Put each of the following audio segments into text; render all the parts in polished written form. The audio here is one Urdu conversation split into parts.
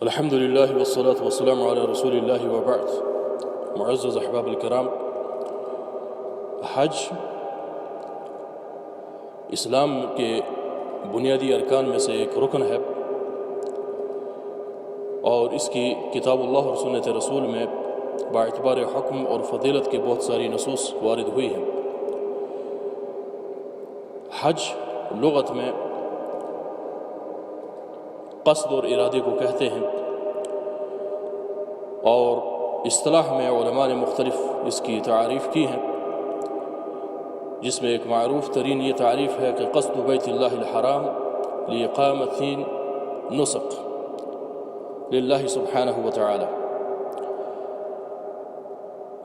الحمد للہ والصلاة والسلام علی رسول اللہ وبعد۔ معزز احباب الکرام، حج اسلام کے بنیادی ارکان میں سے ایک رکن ہے، اور اس کی کتاب اللہ اور سنت رسول میں باعتبار حکم اور فضیلت کے بہت ساری نصوص وارد ہوئی ہیں۔ حج لغت میں قصد اور ارادے کو کہتے ہیں، اور اصطلاح میں علماء نے مختلف اس کی تعریف کی ہیں، جس میں ایک معروف ترین یہ تعریف ہے کہ قصد بیت اللہ الحرام لإقامت نسک للہ سبحانہ وتعالی،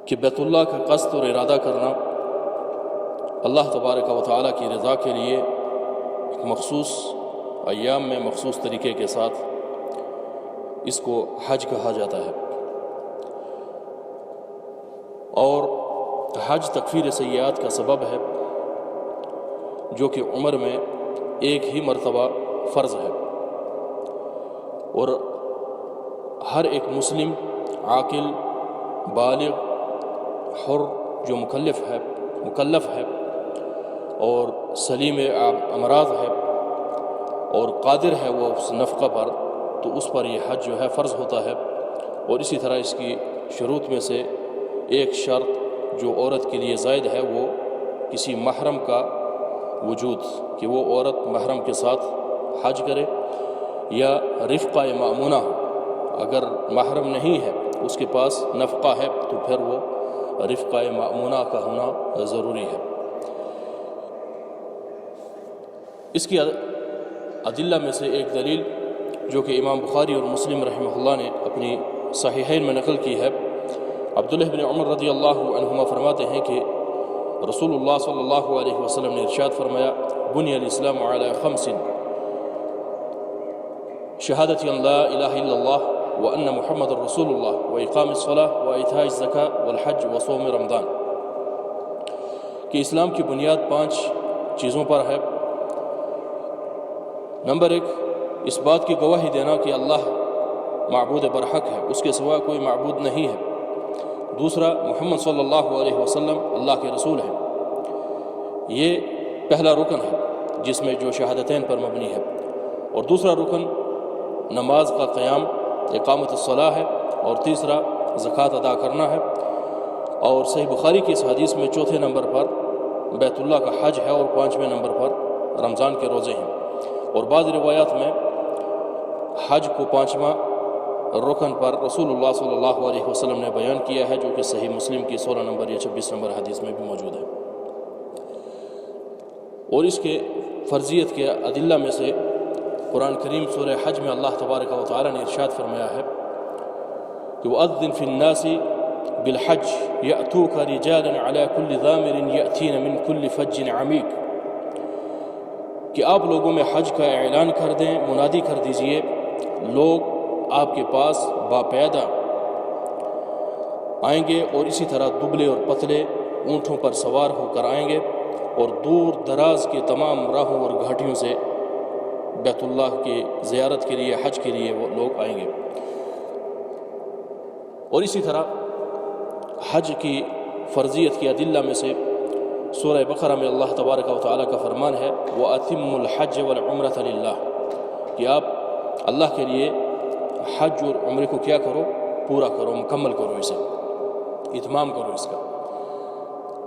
کہ بیت اللہ کا قصد اور ارادہ کرنا اللہ تبارک و تعالی کی رضا کے لیے ایک مخصوص ایام میں مخصوص طریقے کے ساتھ اس کو حج کہا جاتا ہے۔ اور حج تکفیر سیئات کا سبب ہے، جو کہ عمر میں ایک ہی مرتبہ فرض ہے، اور ہر ایک مسلم عاقل بالغ حر جو مکلف ہے اور سلیم امراض ہے اور قادر ہے وہ اس نفقہ پر، تو اس پر یہ حج جو ہے فرض ہوتا ہے۔ اور اسی طرح اس کی شروط میں سے ایک شرط جو عورت کے لیے زائد ہے، وہ کسی محرم کا وجود، کہ وہ عورت محرم کے ساتھ حج کرے یا رفقہ مأمونہ ہو۔ اگر محرم نہیں ہے، اس کے پاس نفقہ ہے، تو پھر وہ رفقہ مأمونہ کا ہونا ضروری ہے۔ اس کی ادلہ میں سے ایک دلیل جو کہ امام بخاری اور مسلم رحمہ اللہ نے اپنی صحیحین میں نقل کی ہے، عبداللہ بن عمر رضی اللہ عنہما فرماتے ہیں کہ رسول اللہ صلی اللہ علیہ وسلم نے ارشاد فرمایا، بنی الاسلام علی خمس، شہادت ان لا الہ الا اللہ وان محمد رسول اللہ واقام الصلاۃ وایتاء الزکاۃ والحج وصوم رمضان، کہ اسلام کی بنیاد 5 چیزوں پر ہے۔ نمبر 1، اس بات کی گواہی دینا کہ اللہ معبود برحق ہے، اس کے سوا کوئی معبود نہیں ہے۔ دوسرا، محمد صلی اللہ علیہ وسلم اللہ کے رسول ہیں۔ یہ پہلا رکن ہے جس میں جو شہادتین پر مبنی ہے۔ اور دوسرا رکن نماز کا قیام، اقامت الصلاۃ ہے، اور تیسرا زکوٰۃ ادا کرنا ہے۔ اور صحیح بخاری کی اس حدیث میں چوتھے نمبر پر بیت اللہ کا حج ہے، اور 5ویں نمبر پر رمضان کے روزے ہیں۔ اور بعض روایات میں حج کو 5واں رکن پر رسول اللہ صلی اللہ علیہ وسلم نے بیان کیا ہے، جو کہ صحیح مسلم کی 16 نمبر یا 26 نمبر حدیث میں بھی موجود ہے۔ اور اس کے فرضیت کے ادلہ میں سے قرآن کریم سورہ حج میں اللہ تبارک و تعالی نے ارشاد فرمایا ہے کہ وَأَذِّن فِي النَّاسِ بِالْحَجِّ يَأْتُوكَ رِجَالًا عَلَى كُلِّ ضَامِرٍ يَأْتِينَ مِنْ كُلِّ فَجٍّ عَمِيقٍ، کہ آپ لوگوں میں حج کا اعلان کر دیں، منادی کر دیجئے، لوگ آپ کے پاس باپیدہ آئیں گے، اور اسی طرح دبلے اور پتلے اونٹوں پر سوار ہو کر آئیں گے، اور دور دراز کے تمام راہوں اور گھاٹیوں سے بیت اللہ کی زیارت کے لیے، حج کے لیے وہ لوگ آئیں گے۔ اور اسی طرح حج کی فرضیت کی ادلہ میں سے سورہ بقرہ میں اللہ تبارک و تعالیٰ کا فرمان ہے، وَأَتِمُّ الْحَجَّ وَالْعُمْرَةَ لِلَّهِ، کہ آپ اللہ کے لیے حج اور عمرے کو کیا کرو، پورا کرو، مکمل کرو، اسے اتمام کرو اس کا۔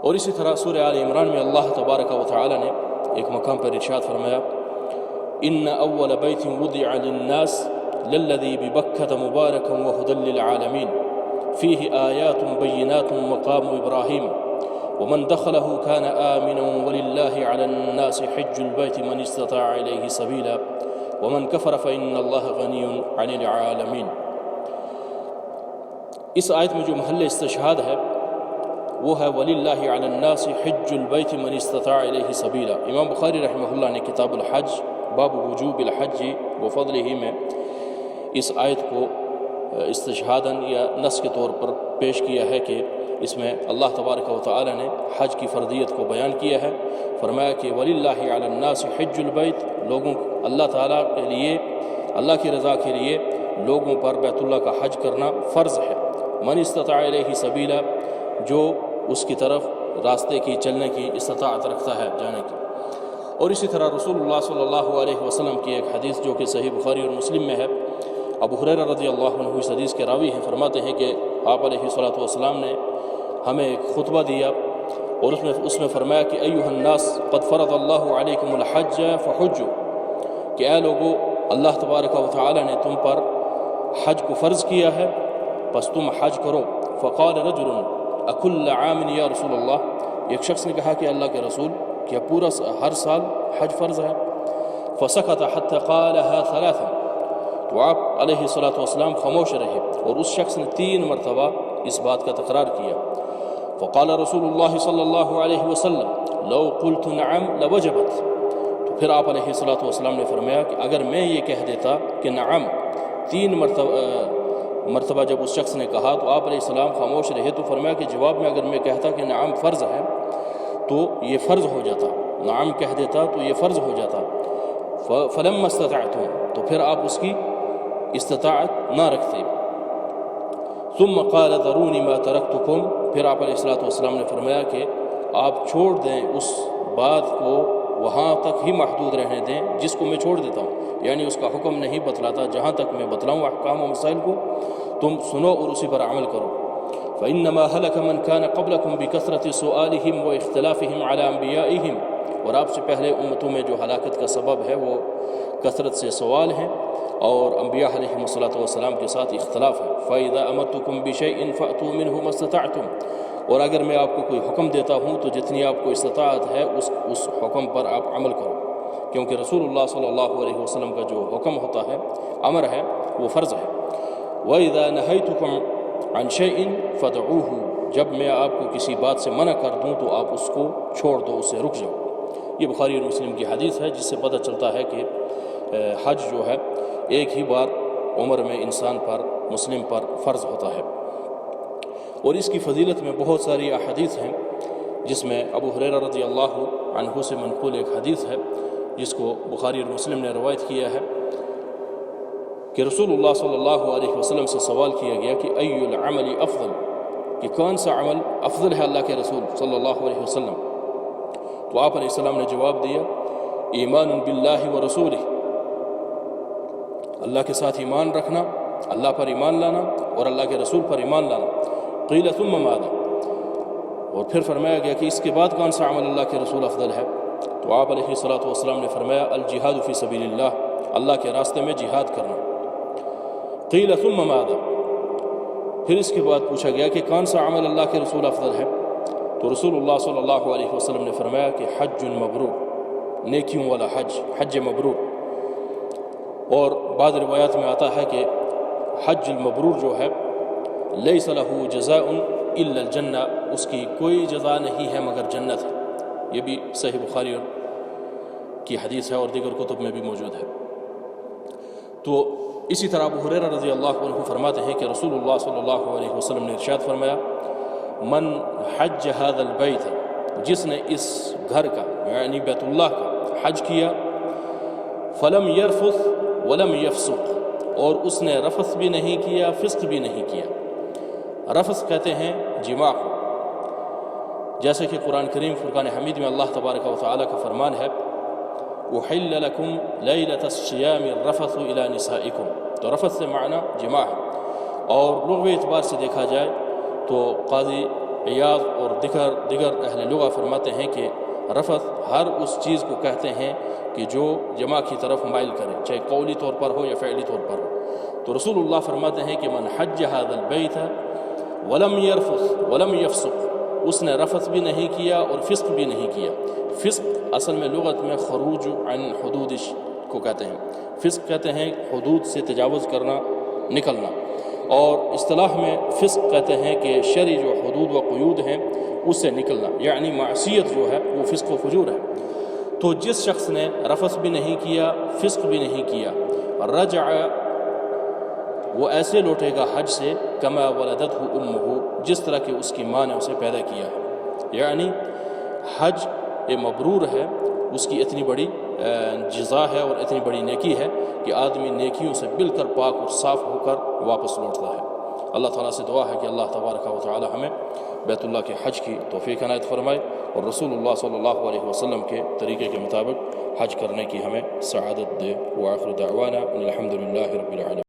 اور اسی طرح سورہ آل عمران میں اللہ تبارک و تعالیٰ نے ایک مقام پر ارشاد فرمایا، إِنَّ أَوَّلَ بَيْتٍ وُضِعَ لِلنَّاسِ لَلَّذِي بِبَكَّةَ مُبَارَكًا وَهُدًى لِّلْعَالَمِينَ فِيهِ آيَاتٌ بَيِّنَاتٌ مَقَامُ إِبْرَاهِيمَ ومن دخله كان آمنا ولله على الناس حج البيت من استطاع إليه سبيلا ومن كفر فإن الله غني عن العالمين۔ اس آیت میں جو محل استشہاد ہے وہ ہے وَلِلَّهِ عَلَى النَّاسِ حِجُّ الْبَيْتِ مَنِ اسْتَطَاعَ إِلَيْهِ سَبِيلًا۔ امام بخاری رحمہ اللہ نے کتاب الحج باب وجوب الحج وفضلہ میں اس آیت کو استشہاداً یا نص کے طور پر پیش کیا ہے، کہ اس میں اللہ تبارک و تعالی نے حج کی فرضیت کو بیان کیا ہے۔ فرمایا کہ وَلِلَّهِ عَلَى النَّاسِ حِجُّ الْبَيْتِ، لوگوں اللہ تعالیٰ کے لیے، اللہ کی رضا کے لیے لوگوں پر بیت اللہ کا حج کرنا فرض ہے۔ من استطاع الیہ سبیلا، جو اس کی طرف راستے کی چلنے کی استطاعت رکھتا ہے، جانے کی۔ اور اسی طرح رسول اللہ صلی اللہ علیہ وسلم کی ایک حدیث جو کہ صحیح بخاری اور مسلم میں ہے، ابو ہریرہ رضی اللہ عنہ اس حدیث کے راوی ہیں، فرماتے ہیں کہ آپ علیہ الصلوۃ والسلام نے ہمیں ایک خطبہ دیا اور اس میں فرمایا کہ ایھا الناس قد فرض اللہ علیکم الحج فحجوا، کہ اے لوگو اللہ تبارک و تعالی نے تم پر حج کو فرض کیا ہے، بس تم حج کرو۔ فقال رجل اکل عام یا رسول اللہ، ایک شخص نے کہا کہ اللہ کے رسول، کیا پورا ہر سال حج فرض ہے؟ فسکت حتی قالها ثلاثا، تو آپ علیہ الصلوۃ والسلام خاموش رہے اور اس شخص نے 3 مرتبہ اس بات کا تکرار کیا۔ فقال رسول اللہ صلی اللہ علیہ وسلم لو قلت نعم لوجبت، تو پھر آپ علیہ الصلوۃ والسلام نے فرمایا کہ اگر میں یہ کہہ دیتا کہ نعم 3 مرتبہ جب اس شخص نے کہا تو آپ علیہ السلام خاموش رہے، تو فرمایا کہ جواب میں اگر میں کہتا کہ نعم فرض ہے تو یہ فرض ہو جاتا، نعم کہہ دیتا تو یہ فرض ہو جاتا۔ فلما استطعتم، تو پھر آپ اس کی استطاعت نہ رکھتے۔ ثم قال ذرونی ما ترکتکم، پھر آپ علیہ الصلوۃ والسلام نے فرمایا کہ آپ چھوڑ دیں اس بات کو، وہاں تک ہی محدود رہنے دیں جس کو میں چھوڑ دیتا ہوں، یعنی اس کا حکم نہیں بتلاتا، جہاں تک میں بتلاؤں احکام و مسائل کو تم سنو اور اسی پر عمل کرو۔ فإنما هلك من كان قبلكم بكثرة سؤالهم واختلافهم على أنبيائهم، اور آپ سے پہلے امتوں میں جو ہلاکت کا سبب ہے وہ کثرت سے سوال ہیں اور انبیاء علیہ الصلوۃ والسلام کے ساتھ اختلاف ہے۔ فإذا أمرتكم بشيء فأتوا منه ما استطعتم، اور اگر میں آپ کو کوئی حکم دیتا ہوں تو جتنی آپ کو استطاعت ہے اس حکم پر آپ عمل کرو، کیونکہ رسول اللہ صلی اللہ علیہ وسلم کا جو حکم ہوتا ہے، امر ہے، وہ فرض ہے۔ وإذا نهيتكم عن شيء فدعوه، جب میں آپ کو کسی بات سے منع کر دوں تو آپ اس کو چھوڑ دو، اس سے رک جاؤ۔ یہ بخاری اور مسلم کی حدیث ہے، جس سے پتہ چلتا ہے کہ حج جو ہے ایک ہی بار عمر میں انسان پر، مسلم پر فرض ہوتا ہے۔ اور اس کی فضیلت میں بہت ساری احادیث ہیں، جس میں ابو ہریرہ رضی اللہ عنہ سے منقول ایک حدیث ہے جس کو بخاری اور مسلم نے روایت کیا ہے کہ رسول اللہ صلی اللہ علیہ وسلم سے سوال کیا گیا کہ ای العمل افضل، کہ کون سا عمل افضل ہے اللہ کے رسول صلی اللہ علیہ وسلم؟ تو آپ علیہ السلام نے جواب دیا ایمان باللہ و رسولہ، اللہ کے ساتھ ایمان رکھنا، اللہ پر ایمان لانا اور اللہ کے رسول پر ایمان لانا۔ قیل ثم ماذا، اور پھر فرمایا گیا کہ اس کے بعد کون سا عمل اللہ کے رسول افضل ہے؟ تو آپ علیہ الصلوۃ والسلام نے فرمایا الجہاد فی سبیل اللہ، اللہ کے راستے میں جہاد کرنا۔ قیل ثم ماذا، پھر اس کے بعد پوچھا گیا کہ کون سا عمل اللہ کے رسول افضل ہے؟ تو رسول اللہ صلی اللہ علیہ وسلم نے فرمایا کہ حج مبرور، نیکیوں والا حج، حج مبرور۔ اور بعض روایات میں آتا ہے کہ حج المبرور جو ہے لیس لہ جزاء الا الجنہ، اس کی کوئی جزا نہیں ہے مگر جنت ہے۔ یہ بھی صحیح بخاری کی حدیث ہے اور دیگر کتب میں بھی موجود ہے۔ تو اسی طرح ابو ہریرہ رضی اللہ عنہ فرماتے ہیں کہ رسول اللہ صلی اللہ علیہ وسلم نے ارشاد فرمایا من حج هذا البیت، جس نے اس گھر کا یعنی بیت اللہ کا حج کیا، فلم یرفث ولم یفسق، اور اس نے رفث بھی نہیں کیا، فسق بھی نہیں کیا۔ رفث کہتے ہیں جماع کو، جیسے کہ قرآن کریم فرقان حمید میں اللہ تبارک و تعالی کا فرمان ہے احل لکم لیلۃ الصیام الرفث الی نسائکم، تو رفث سے معنی جماع ہے۔ اور لغوی اعتبار سے دیکھا جائے تو قاضی عیاض اور دیگر اہل لغہ فرماتے ہیں کہ رفث ہر اس چیز کو کہتے ہیں کہ جو جماع کی طرف مائل کرے، چاہے قولی طور پر ہو یا فعلی طور پر ہو۔ تو رسول اللہ فرماتے ہیں کہ من حج هذا البیت ولم یرفث ولم یفسق، اس نے رفث بھی نہیں کیا اور فسق بھی نہیں کیا۔ فسق اصل میں لغت میں خروج عن حدود کو کہتے ہیں، فسق کہتے ہیں حدود سے تجاوز کرنا، نکلنا، اور اصطلاح میں فسق کہتے ہیں کہ شرعی جو حدود و قیود ہیں اس سے نکلنا، یعنی معصیت جو ہے وہ فسق و فجور ہے۔ تو جس شخص نے رفث بھی نہیں کیا، فسق بھی نہیں کیا، رجع، وہ ایسے لوٹے گا حج سے کما ولدتہ امہ، جس طرح کہ اس کی ماں نے اسے پیدا کیا ہے۔ یعنی حج مبرور ہے، اس کی اتنی بڑی جزا ہے اور اتنی بڑی نیکی ہے کہ آدمی نیکیوں سے بل کر پاک اور صاف ہو کر واپس لوٹتا ہے۔ اللہ تعالیٰ سے دعا ہے کہ اللہ تبارک و تعالی ہمیں بیت اللہ کے حج کی توفیق عنایت فرمائے اور رسول اللہ صلی اللہ علیہ وسلم کے طریقے کے مطابق حج کرنے کی ہمیں سعادت دے۔ وآخر دعوانا ان الحمد للہ رب العالمین۔